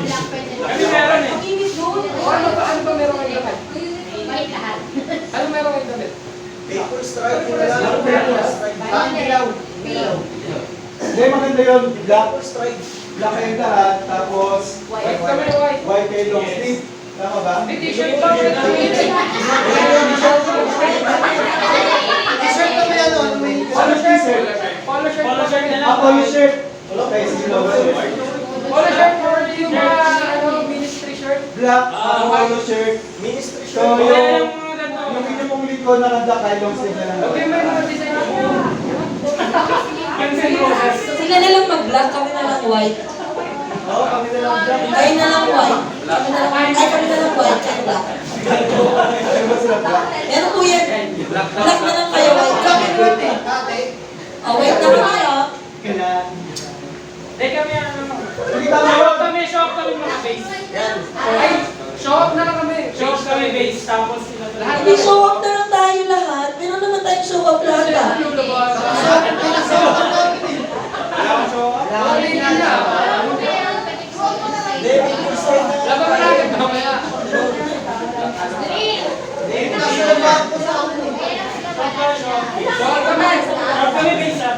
black pen. Kami meron eh. Pag-init doon. Ano ba meron kayong damit? White lahat. Ano meron kayong damit? Paper stripe. Dilaw. Hindi, maganda yun. Black. Paper stripe. Black kayong lahat. Tapos, White kami, white. white kayo long sleeve. Tama ba? May t-shirt pa. May T-shirt kami ano, ano may Ano t-shirt? Polo shirt. Polo shirt na lang. Ako yung shirt. Okay, sige long shirt. Polo shirt or yung mga ministry shirt. Black, polo shirt. ministry So, shirt. yung minimum likod na kanda kayo long sleeve na lang. Okay, may mga design ako. Sila na lang mag-black, kami na lang white. Oo, kami na lang black. Kayo na lang white. Kami na lang white. Ay, kami na lang white. Kayo black. Ano ba sila black? Meron po yan. Black na lang kayo, white kami. Ate. Oh, white na kami, oh. Kaya, Hindi kami ano. hindi tama yun. Show kami mga base. Yan. Ay, show up na lang kami. Show kami base. Tapos sila Lahat Hindi, show up na lang tayo lahat. Meron naman tayong show up lahat, ah. Paper stripe na. Laban mo natin mamaya. Nasa labas ko sa akin eh. Show up kami. Show kami base ah.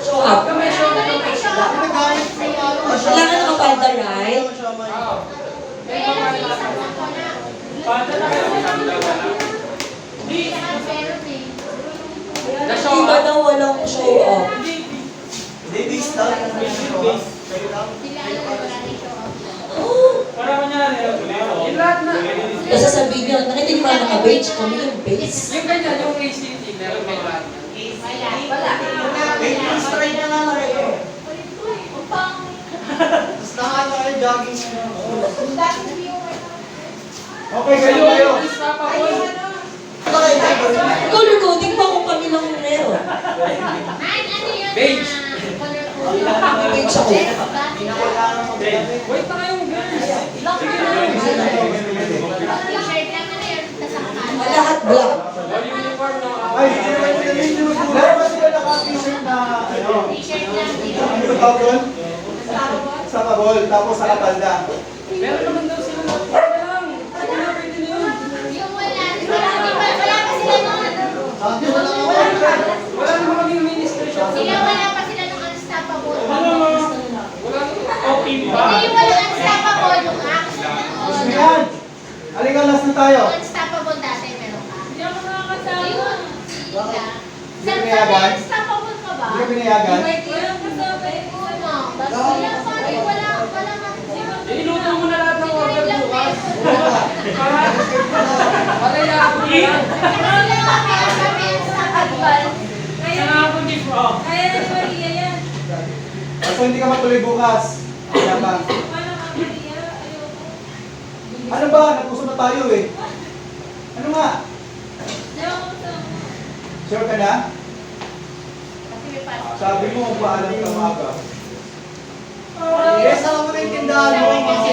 Show up. Kami, show up kami. Nagagamit ko yung ano. Kailangan nakapalda, right? Oo. Pata na kayo. Hindi. The show Iba up. daw walang show up. Ladies lang. Base. Kayo lang. Oh, Para kunyari. Yung lahat na. kasi sabihin nyo, nakita nyo ba naka-beige? Kami yung beige. Yung ganyan, yung ACT, meron kayo lahat. Paper stripe na lang kayo. Tapos nakano kayo jogging na. Okay, kayo. Color coding pa kung kami lang yung meron. Beige. Beige ako. Hindi na kailangan mag-gamit. Wait na kayong girls. Lahat black. All uniform na. Ay, meron ba sila naka-t-shirt na, ano? Ano ba tawag doon? Sa kabol, tapos sa kapalda. Meron naman daw sila na. Pwede lang. Sige na, pwede na yun. Sabi wala nga Wala naman kaming ministry shop. Sila wala pa sila nung unstoppable. Wala naman. Okay ba? Hindi wala unstoppable yung action. Gusto mo yan? Halika, last na tayo. Unstoppable dati meron ka. Hindi ako nakakasama. Ayun. Bakit? Sa pinayagan? unstoppable ka ba? Hindi ka pinayagan? Walang kasama eh. Ano? Tapos sila sorry, wala Iluto mo na lahat ng order bukas. Palaya ako na yan. kami unstoppable. Kaya, Sana ako gift mo. kaya na Maria yan. So, hindi ka matuloy bukas. Kaya ba? Paano ka Maria? Ayoko. Ano ba? Nagpuso na tayo eh. Ano nga? Hindi ako kasama. Sure ka na? Kasi may pasok. Sabi mo, paalam ka maaga. Yes, alam mo na yung tindahan mo. Kasi